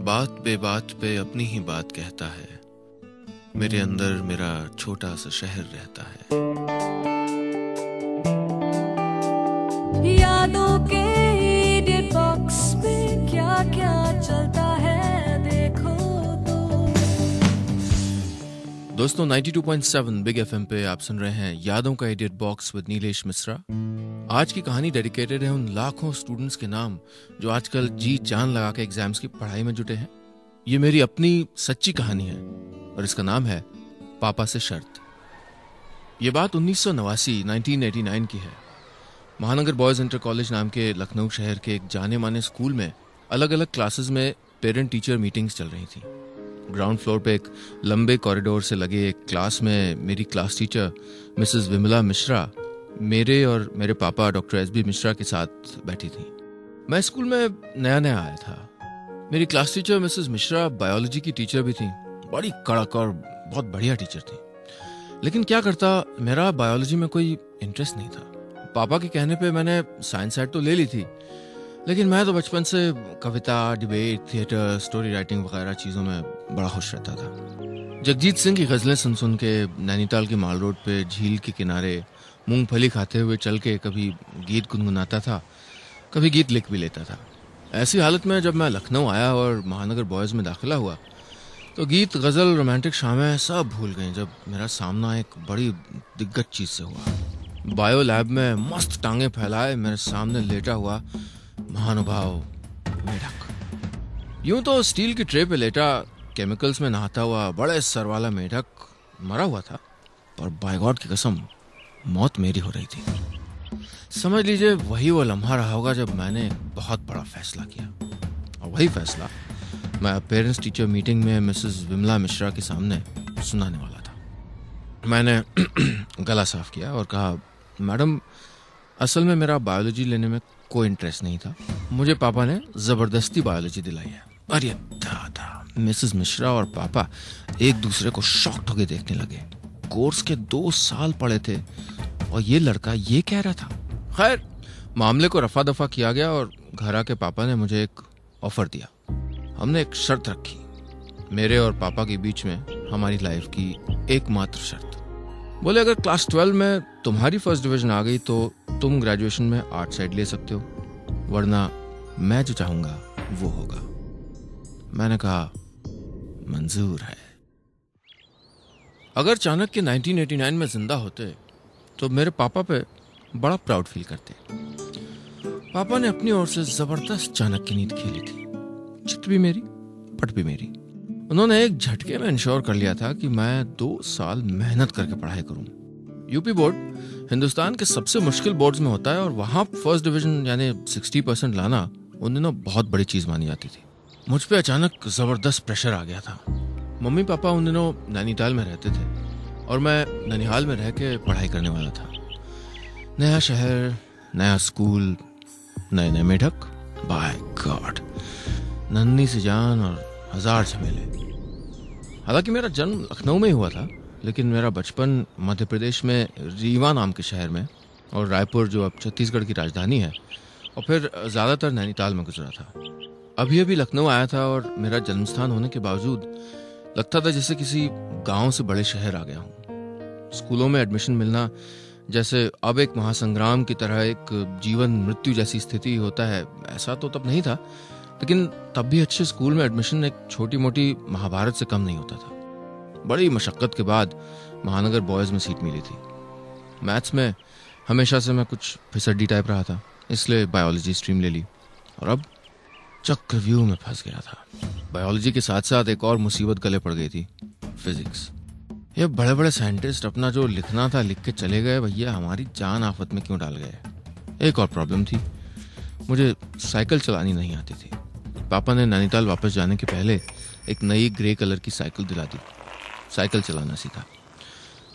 बात बेबात पे अपनी ही बात कहता है, मेरे अंदर मेरा छोटा सा शहर रहता है। यादों के एडिट बॉक्स में क्या क्या चलता है देखो तो। दोस्तों 92.7 बिग एफएम पे आप सुन रहे हैं यादों का edit box with Nilesh Mishra. आज की कहानी डेडिकेटेड है उन लाखों स्टूडेंट्स के नाम जो आजकल जी जान लगा के एग्जाम्स की पढ़ाई में जुटे हैं। ये मेरी अपनी सच्ची कहानी है और इसका नाम है पापा से शर्त। ये बात 1989 की है। महानगर बॉयज इंटर कॉलेज नाम के लखनऊ शहर के एक जाने माने स्कूल में अलग अलग क्लासेस में पेरेंट टीचर मीटिंग्स चल रही थी। ग्राउंड फ्लोर पे एक लंबे कॉरिडोर से लगे एक क्लास में मेरी class teacher Mrs Vimala Mishra मेरे और मेरे पापा डॉक्टर एस बी मिश्रा के साथ बैठी थी। मैं स्कूल में नया नया आया था। मेरी class teacher Mrs Mishra biology की टीचर भी थी। बड़ी कड़क और बहुत बढ़िया टीचर थी। लेकिन क्या करता, मेरा बायोलॉजी में कोई इंटरेस्ट नहीं था। पापा के कहने पे मैंने साइंस साइड तो ले ली थी, लेकिन मैं तो बचपन से कविता, डिबेट, थिएटर, स्टोरी राइटिंग वगैरह चीज़ों में बड़ा खुश रहता था। जगजीत सिंह की गज़लें सुन सुन के नैनीताल के माल रोड पे झील के किनारे मूंगफली खाते हुए चल के कभी गीत गुनगुनाता था, कभी गीत लिख भी लेता था। ऐसी हालत में जब मैं लखनऊ आया और महानगर बॉयज़ में दाखिला हुआ तो गीत, गज़ल, रोमांटिक शामें सब भूल गई जब मेरा सामना एक बड़ी दिग्गज चीज़ से हुआ। बायो लैब में मस्त टांगे फैलाए मेरे सामने लेटा हुआ महानुभाव मेढक। यूं तो स्टील की ट्रे पे लेटा केमिकल्स में नहाता हुआ बड़े सर वाला मेढक मरा हुआ था, पर बाय गॉड की कसम मौत मेरी हो रही थी। समझ लीजिए वही वो लम्हा रहा होगा जब मैंने बहुत बड़ा फैसला किया। और वही फैसला मैं पेरेंट्स टीचर मीटिंग में मिसेस विमला मिश्रा के सामने सुनाने वाला था। मैंने गला साफ किया और कहा, मैडम असल में मेरा बायोलॉजी लेने में कोई इंटरेस्ट नहीं था। मुझे पापा ने जबरदस्ती बायोलॉजी दिलाई है। अरे दादा, मिसेस मिश्रा और पापा एक दूसरे को शॉक्ड होकर देखने लगे। कोर्स के 2 साल पढ़े थे और ये लड़का ये कह रहा था। खैर, मामले को रफा दफा किया गया और घर आके पापा ने मुझे एक ऑफर दिया। हमने एक शर्त रखी, मेरे और पापा के बीच में हमारी लाइफ की एकमात्र शर्त। बोले, अगर क्लास 12 में तुम्हारी फर्स्ट डिवीजन आ गई तो तुम ग्रेजुएशन में आर्ट साइड ले सकते हो, वरना मैं जो चाहूंगा वो होगा। मैंने कहा, मंजूर है। अगर चाणक्य 1989 में जिंदा होते तो मेरे पापा पे बड़ा प्राउड फील करते। पापा ने अपनी ओर से जबरदस्त चाणक्य नीति खेली थी। चित भी मेरी, पट भी मेरी। उन्होंने एक झटके में इंश्योर कर लिया था कि मैं 2 साल मेहनत करके पढ़ाई करूं। यूपी बोर्ड हिंदुस्तान के सबसे मुश्किल बोर्ड्स में होता है और वहां फर्स्ट डिवीजन यानी 60% लाना उन दिनों बहुत बड़ी चीज मानी जाती थी। मुझ पे अचानक जबरदस्त प्रेशर आ गया था। मम्मी पापा उन दिनों नैनीताल में रहते थे और मैं ननिहाल में रह के पढ़ाई करने वाला था। नया शहर, नया स्कूल, नए नए मेढक, बाय गॉड, नन्ही सी जान और 1000 झमेले। हालांकि मेरा जन्म लखनऊ में ही हुआ था, लेकिन मेरा बचपन मध्य प्रदेश में रीवा नाम के शहर में और रायपुर जो अब छत्तीसगढ़ की राजधानी है, और फिर ज़्यादातर नैनीताल में गुजरा था। अभी अभी लखनऊ आया था और मेरा जन्मस्थान होने के बावजूद लगता था जैसे किसी गांव से बड़े शहर आ गया हूँ। स्कूलों में एडमिशन मिलना जैसे अब एक महासंग्राम की तरह एक जीवन मृत्यु जैसी स्थिति होता है, ऐसा तो तब नहीं था, लेकिन तब भी अच्छे स्कूल में एडमिशन एक छोटी मोटी महाभारत से कम नहीं होता था। बड़ी मशक्कत के बाद महानगर बॉयज़ में सीट मिली थी। मैथ्स में हमेशा से मैं कुछ फिसड्डी टाइप रहा था, इसलिए बायोलॉजी स्ट्रीम ले ली और अब चक्रव्यूह में फंस गया था। बायोलॉजी के साथ साथ एक और मुसीबत गले पड़ गई थी, फिजिक्स। ये बड़े बड़े साइंटिस्ट अपना जो लिखना था लिख के चले गए, भैया हमारी जान आफत में क्यों डाल गए। एक और प्रॉब्लम थी, मुझे साइकिल चलानी नहीं आती थी। पापा ने नैनीताल वापस जाने के पहले एक नई ग्रे कलर की साइकिल दिला दी। साइकिल चलाना सीखा,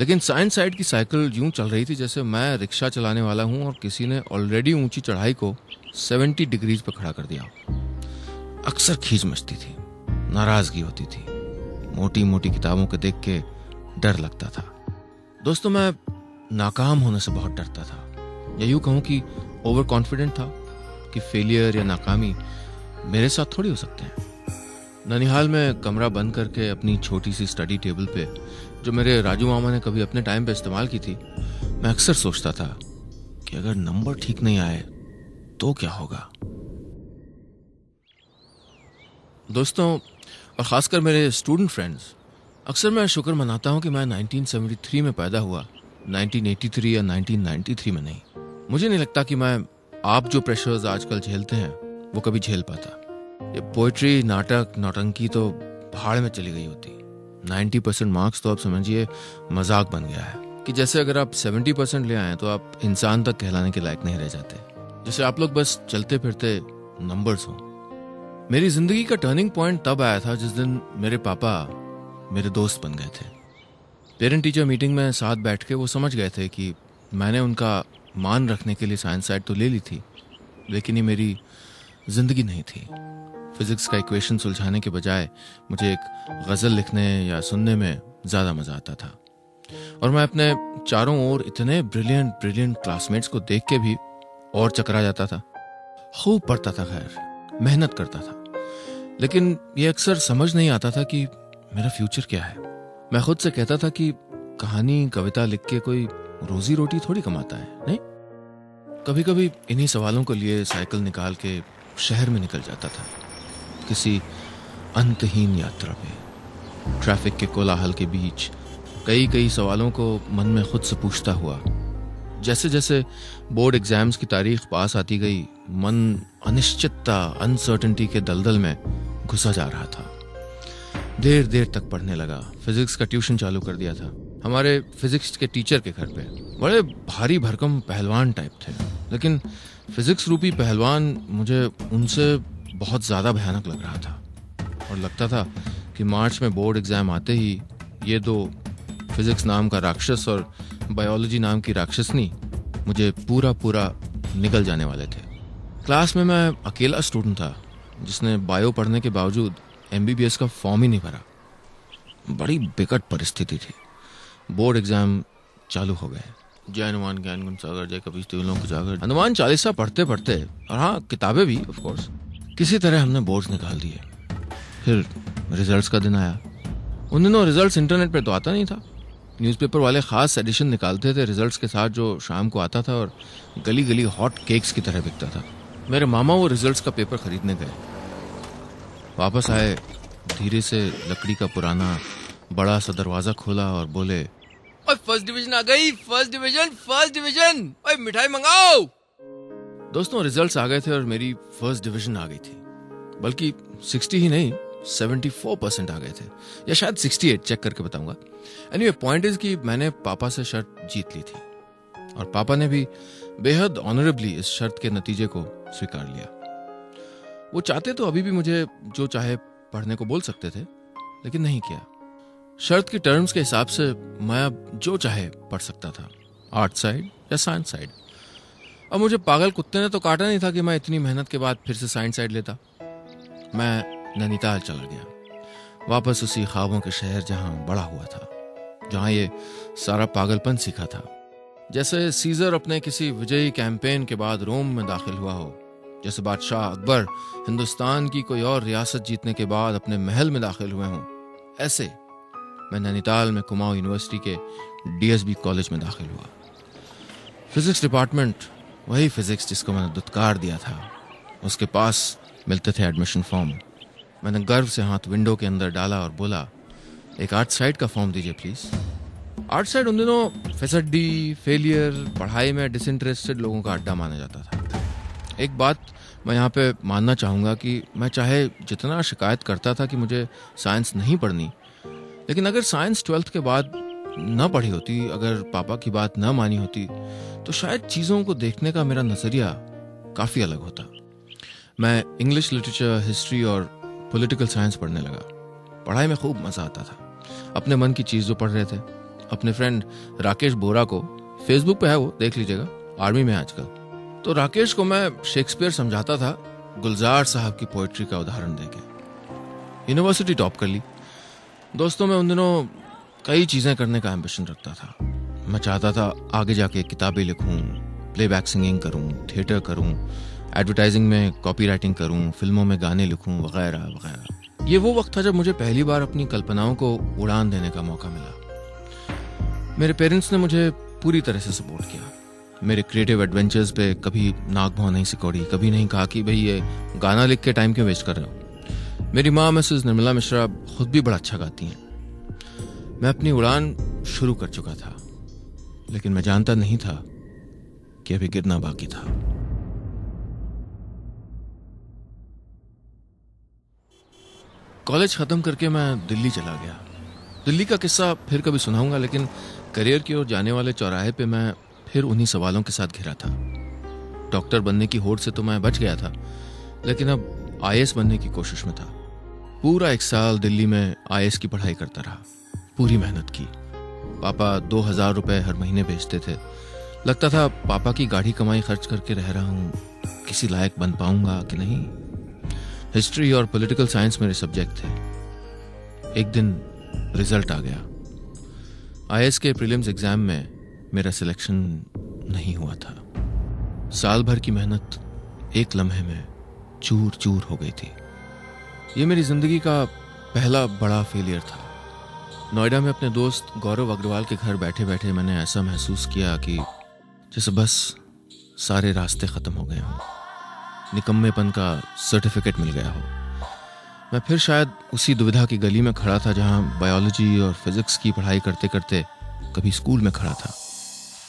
लेकिन साइंस साइड की साइकिल यूं चल रही थी जैसे मैं रिक्शा चलाने वाला हूं और किसी ने ऑलरेडी ऊंची चढ़ाई को 70 डिग्रीज पर खड़ा कर दिया। अक्सर खींच मचती थी, नाराजगी होती थी, मोटी मोटी किताबों को देख के डर लगता था। दोस्तों, मैं नाकाम होने से बहुत डरता था, या यूं कहूं कि ओवर कॉन्फिडेंट था कि फेलियर या नाकामी मेरे साथ थोड़ी हो सकते हैं। ननिहाल में कमरा बंद करके अपनी छोटी सी स्टडी टेबल पे, जो मेरे राजू मामा ने कभी अपने टाइम पे इस्तेमाल की थी, मैं अक्सर सोचता था कि अगर नंबर ठीक नहीं आए तो क्या होगा। दोस्तों और खासकर मेरे स्टूडेंट फ्रेंड्स, अक्सर मैं शुक्र मनाता हूं कि मैं 1973 में पैदा हुआ, 1983 या 1993 में नहीं। मुझे नहीं लगता कि मैं आप जो प्रेशर्स आजकल झेलते हैं वो कभी झेल पाता। ये पोइट्री, नाटक, नौटंकी तो भाड़ में चली गई होती। 90% मार्क्स तो आप समझिए मजाक बन गया है कि जैसे अगर आप 70% ले आए तो आप इंसान तक कहलाने के लायक नहीं रह जाते, जैसे आप लोग बस चलते फिरते नंबर्स हो। मेरी जिंदगी का टर्निंग पॉइंट तब आया था जिस दिन मेरे पापा मेरे दोस्त बन गए थे। पेरेंट टीचर मीटिंग में साथ बैठ के वो समझ गए थे कि मैंने उनका मान रखने के लिए साइंस साइड तो ले ली थी, लेकिन ये मेरी जिंदगी नहीं थी। फिजिक्स का इक्वेशन सुलझाने के बजाय मुझे एक गजल लिखने या सुनने में ज्यादा मजा आता था, और मैं अपने चारों ओर इतने ब्रिलियंट क्लासमेट्स को देख के भी और चकरा जाता था। खूब पढ़ता था, खैर मेहनत करता था, लेकिन ये अक्सर समझ नहीं आता था कि मेरा फ्यूचर क्या है। मैं खुद से कहता था कि कहानी कविता लिख के कोई रोजी रोटी थोड़ी कमाता है, नहीं। कभी कभी इन्हीं सवालों के लिए साइकिल निकाल के शहर में निकल जाता था, किसी अंतहीन यात्रा पे, ट्रैफिक के कोलाहल के बीच कई सवालों को मन में खुद से पूछता हुआ। जैसे जैसे बोर्ड एग्जाम्स की तारीख पास आती गई, मन अनिश्चितता, अनसर्टेनिटी के दलदल में घुसा जा रहा था। देर तक पढ़ने लगा। फिजिक्स का ट्यूशन चालू कर दिया था हमारे फिजिक्स के टीचर के घर पे। बड़े भारी भरकम पहलवान टाइप थे, लेकिन फिजिक्स रूपी पहलवान मुझे उनसे बहुत ज्यादा भयानक लग रहा था, और लगता था कि मार्च में बोर्ड एग्जाम आते ही ये दो, फिजिक्स नाम का राक्षस और बायोलॉजी नाम की राक्षसनी, मुझे पूरा निगल जाने वाले थे। क्लास में मैं अकेला स्टूडेंट था जिसने बायो पढ़ने के बावजूद MBBS का फॉर्म ही नहीं भरा। बड़ी बिकट परिस्थिति थी। बोर्ड एग्जाम चालू हो गए। जय हनुमान ज्ञान गुण सागर, जय कपीस तिहुँ लोक उजागर, हनुमान चालीसा पढ़ते पढ़ते, और हाँ किताबें भी ऑफ कोर्स, किसी तरह हमने बोर्ड्स निकाल दिए। फिर रिजल्ट्स का दिन आया। उन दिनों रिजल्ट्स इंटरनेट पे तो आता नहीं था। न्यूज़पेपर वाले खास एडिशन निकालते थे रिजल्ट्स के साथ, जो शाम को आता था और गली गली हॉट केक्स की तरह बिकता था। मेरे मामा वो रिजल्ट्स का पेपर खरीदने गए। वापस आए, धीरे से लकड़ी का पुराना बड़ा सा दरवाजा खोला और बोले, ओए फर्स्ट डिवीजन आ गई, फर्स्ट डिवीजन, ओए मिठाई मंगाओ। दोस्तों रिजल्ट्स आ गए थे और मेरी फर्स्ट डिवीजन आ गई थी, बल्कि 60 ही नहीं 74% आ गए थे, या शायद 68, चेक करके बताऊंगा। एनीवे पॉइंट इज कि मैंने पापा से शर्त जीत ली थी, और पापा ने भी बेहद ऑनरेबली इस शर्त के नतीजे को स्वीकार लिया। वो चाहते तो अभी भी मुझे जो चाहे पढ़ने को बोल सकते थे, लेकिन नहीं किया। शर्त की टर्म्स के हिसाब से मैं अब जो चाहे पढ़ सकता था, आर्ट साइड या साइंस साइड। अब मुझे पागल कुत्ते ने तो काटा नहीं था कि मैं इतनी मेहनत के बाद फिर से साइंस साइड लेता। मैं नैनीताल चला गया, वापस उसी ख्वाबों के शहर जहां बड़ा हुआ था, जहां ये सारा पागलपन सीखा था। जैसे सीजर अपने किसी विजयी कैंपेन के बाद रोम में दाखिल हुआ हो, जैसे बादशाह अकबर हिंदुस्तान की कोई और रियासत जीतने के बाद अपने महल में दाखिल हुए हों, ऐसे मैं नैनीताल में कुमाऊं यूनिवर्सिटी के DSB कॉलेज में दाखिल हुआ। फिजिक्स डिपार्टमेंट, वही फिजिक्स जिसको मैंने दुत्कार दिया था, उसके पास मिलते थे एडमिशन फॉर्म। मैंने गर्व से हाथ विंडो के अंदर डाला और बोला, एक आर्ट साइड का फॉर्म दीजिए प्लीज। आर्ट साइड उन दिनों फिसड्डी, फेलियर, पढ़ाई में डिसइंटरेस्टेड लोगों का अड्डा माना जाता था। एक बात मैं यहाँ पे मानना चाहूँगा कि मैं चाहे जितना शिकायत करता था कि मुझे साइंस नहीं पढ़नी, लेकिन अगर साइंस 12th के बाद न पढ़ी होती, अगर पापा की बात न मानी होती, तो शायद चीज़ों को देखने का मेरा नज़रिया काफ़ी अलग होता। मैं इंग्लिश लिटरेचर, हिस्ट्री और पॉलिटिकल साइंस पढ़ने लगा। पढ़ाई में खूब मज़ा आता था। अपने मन की चीज़ जो पढ़ रहे थे। अपने फ्रेंड राकेश बोरा को, फेसबुक पे है वो, देख लीजिएगा, आर्मी में आजकल, तो राकेश को मैं शेक्सपियर समझाता था गुलजार साहब की पोइट्री का उदाहरण देके। यूनिवर्सिटी टॉप कर ली। दोस्तों मैं उन दिनों कई चीज़ें करने का एम्बिशन रखता था। मैं चाहता था आगे जाके किताबें लिखूं, प्लेबैक सिंगिंग करूं, थिएटर करूं, एडवर्टाइजिंग में कॉपी राइटिंग करूं, फिल्मों में गाने लिखूं, वगैरह वगैरह। ये वो वक्त था जब मुझे पहली बार अपनी कल्पनाओं को उड़ान देने का मौका मिला। मेरे पेरेंट्स ने मुझे पूरी तरह से सपोर्ट किया। मेरे क्रिएटिव एडवेंचर्स पे कभी नाक भौं नहीं सिकोड़ी, कभी नहीं कहा कि भाई ये गाना लिख के टाइम क्यों वेस्ट कर रहे हो। मेरी माँ मिसेस निर्मला मिश्रा खुद भी बड़ा अच्छा गाती हैं। मैं अपनी उड़ान शुरू कर चुका था, लेकिन मैं जानता नहीं था कि अभी गिरना बाकी था। कॉलेज खत्म करके मैं दिल्ली चला गया। दिल्ली का किस्सा फिर कभी सुनाऊंगा, लेकिन करियर की ओर जाने वाले चौराहे पे मैं फिर उन्हीं सवालों के साथ घिरा था। डॉक्टर बनने की होड़ से तो मैं बच गया था, लेकिन अब आईएएस बनने की कोशिश में था। पूरा 1 साल दिल्ली में आईएएस की पढ़ाई करता रहा, पूरी मेहनत की। पापा 2000 रुपए हर महीने भेजते थे। लगता था पापा की गाढ़ी कमाई खर्च करके रह रहा हूँ, किसी लायक बन पाऊंगा कि नहीं। हिस्ट्री और पॉलिटिकल साइंस मेरे सब्जेक्ट थे। एक दिन रिजल्ट आ गया। आईएएस के प्रीलिम्स एग्जाम में मेरा सिलेक्शन नहीं हुआ था। साल भर की मेहनत एक लम्हे में चूर चूर हो गई थी। ये मेरी जिंदगी का पहला बड़ा फेलियर था। नोएडा में अपने दोस्त गौरव अग्रवाल के घर बैठे बैठे मैंने ऐसा महसूस किया कि जैसे बस सारे रास्ते खत्म हो गए हों, निकम्मेपन का सर्टिफिकेट मिल गया हो। मैं फिर शायद उसी दुविधा की गली में खड़ा था जहां बायोलॉजी और फिजिक्स की पढ़ाई करते करते कभी स्कूल में खड़ा था।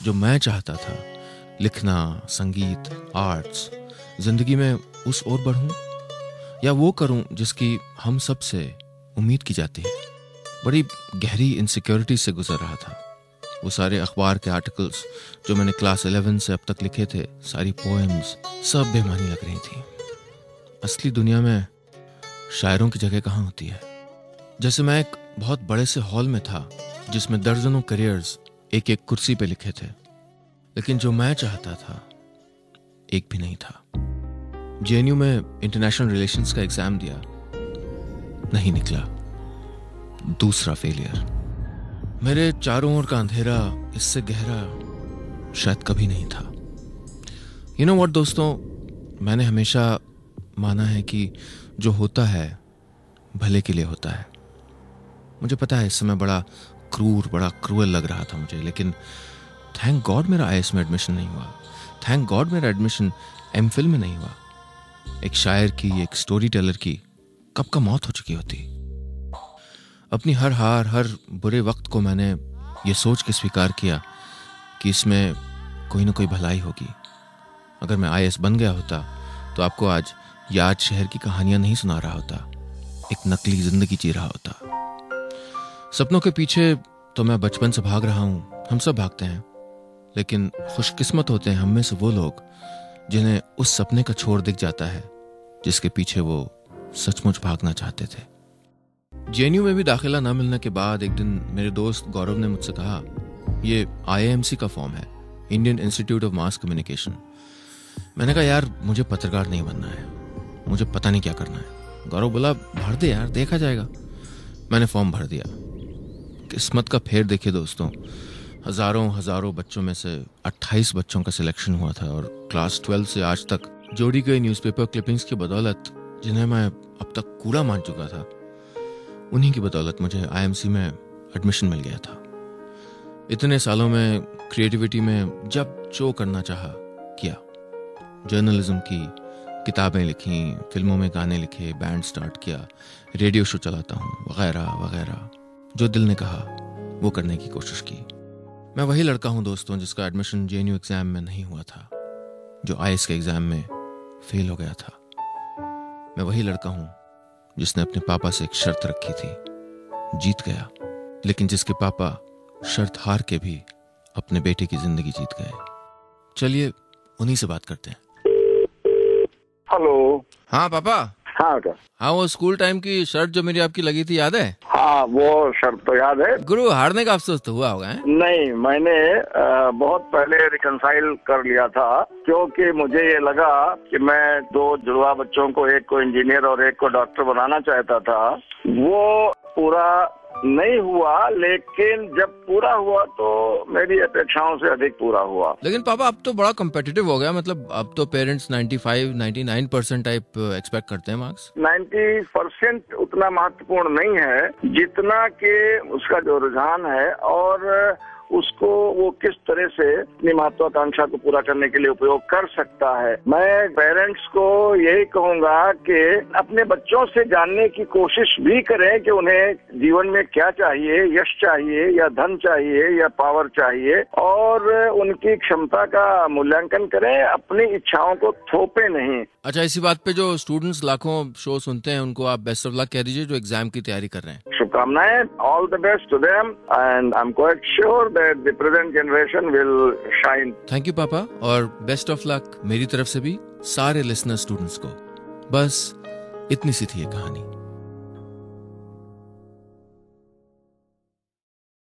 जो मैं चाहता था, लिखना, संगीत, आर्ट्स, जिंदगी में उस ओर बढ़ूं या वो करूं जिसकी हम सब से उम्मीद की जाती है। बड़ी गहरी इनसिक्योरिटी से गुजर रहा था। वो सारे अखबार के आर्टिकल्स जो मैंने क्लास 11 से अब तक लिखे थे, सारी पोएम्स, सब बेमानी लग रही थी। असली दुनिया में शायरों की जगह कहाँ होती है। जैसे मैं एक बहुत बड़े से हॉल में था जिसमें दर्जनों करियर्स एक एक कुर्सी पे लिखे थे, लेकिन जो मैं चाहता था एक भी नहीं था। जेएनयू में इंटरनेशनल रिलेशंस का एग्जाम दिया, नहीं निकला। दूसरा फेलियर। मेरे चारों ओर का अंधेरा इससे गहरा शायद कभी नहीं था। यू नो व्हाट दोस्तों, मैंने हमेशा माना है कि जो होता है भले के लिए होता है। मुझे पता है इस समय बड़ा क्रूर, बड़ा क्रूअल लग रहा था मुझे, लेकिन थैंक गॉड मेरा आईएएस में एडमिशन नहीं हुआ। थैंक गॉड मेरा एडमिशन एमफिल में नहीं हुआ। एक शायर की, एक स्टोरी टेलर की कब का मौत हो चुकी होती। अपनी हर हार, हर बुरे वक्त को मैंने ये सोच के स्वीकार किया कि इसमें कोई ना कोई भलाई होगी। अगर मैं आईएएस बन गया होता तो आपको आज याद शहर की कहानियां नहीं सुना रहा होता, एक नकली जिंदगी जी रहा होता। सपनों के पीछे तो मैं बचपन से भाग रहा हूं, हम सब भागते हैं, लेकिन खुशकिस्मत होते हैं हम में से वो लोग जिन्हें उस सपने का छोर दिख जाता है जिसके पीछे वो सचमुच भागना चाहते थे। जेएनयू में भी दाखिला ना मिलने के बाद एक दिन मेरे दोस्त गौरव ने मुझसे कहा, ये आईएएमसी का फॉर्म है, Indian institute of mass communication. मैंने कहा यार मुझे पत्रकार नहीं बनना है, मुझे पता नहीं क्या करना है। गौरव बोला भर दे यार, देखा जाएगा। मैंने फॉर्म भर दिया। किस्मत का फेर देखिए दोस्तों, हजारों बच्चों में से 28 बच्चों का सिलेक्शन हुआ था और क्लास 12 से आज तक जोड़ी गई न्यूज़पेपर क्लिपिंग्स की बदौलत, जिन्हें मैं अब तक कूड़ा मान चुका था, उन्हीं की बदौलत मुझे आईएमसी में एडमिशन मिल गया था। इतने सालों में क्रिएटिविटी में जब जो करना चाहा किया। जर्नलिज्म की, किताबें लिखी, फिल्मों में गाने लिखे, बैंड स्टार्ट किया, रेडियो शो चलाता हूँ, वगैरह वगैरह। जो दिल ने कहा वो करने की कोशिश की। मैं वही लड़का हूँ दोस्तों जिसका एडमिशन जेएनयू एग्जाम में नहीं हुआ था, जो आईएएस के एग्जाम में फेल हो गया था। मैं वही लड़का हूँ जिसने अपने पापा से एक शर्त रखी थी, जीत गया, लेकिन जिसके पापा शर्त हार के भी अपने बेटे की जिंदगी जीत गए। चलिए उन्हीं से बात करते हैं। हेलो। हाँ पापा। हाँ क्या? हाँ वो स्कूल टाइम की शर्त जो मेरी आपकी लगी थी याद है? हाँ वो शर्त तो याद है। गुरु हारने का अफसोस तो हुआ होगा है? नहीं, मैंने बहुत पहले रिकंसाइल कर लिया था, क्योंकि मुझे ये लगा कि मैं 2 जुड़वा बच्चों को, एक को इंजीनियर और एक को डॉक्टर बनाना चाहता था। वो पूरा नहीं हुआ, लेकिन जब पूरा हुआ तो मेरी अपेक्षाओं से अधिक पूरा हुआ। लेकिन पापा अब तो बड़ा कम्पिटिटिव हो गया, मतलब अब तो पेरेंट्स 95-99% टाइप एक्सपेक्ट करते हैं मार्क्स। 90% उतना महत्वपूर्ण नहीं है जितना कि उसका जो रुझान है और उसको वो किस तरह से अपनी महत्वाकांक्षा को पूरा करने के लिए उपयोग कर सकता है। मैं पेरेंट्स को यही कहूंगा कि अपने बच्चों से जानने की कोशिश भी करें कि उन्हें जीवन में क्या चाहिए, यश चाहिए या धन चाहिए या पावर चाहिए, और उनकी क्षमता का मूल्यांकन करें, अपनी इच्छाओं को थोपे नहीं। अच्छा, इसी बात पे जो स्टूडेंट्स लाखों शो सुनते हैं उनको आप बेस्ट ऑफ लक कह दीजिए जो एग्जाम की तैयारी कर रहे हैं। शुभकामनाएं, all the best to them and I am quite sure that the present generation will shine. Thank you पापा, और बेस्ट ऑफ लक मेरी तरफ से भी सारे लिसनर स्टूडेंट्स को। बस इतनी सी थी ये कहानी।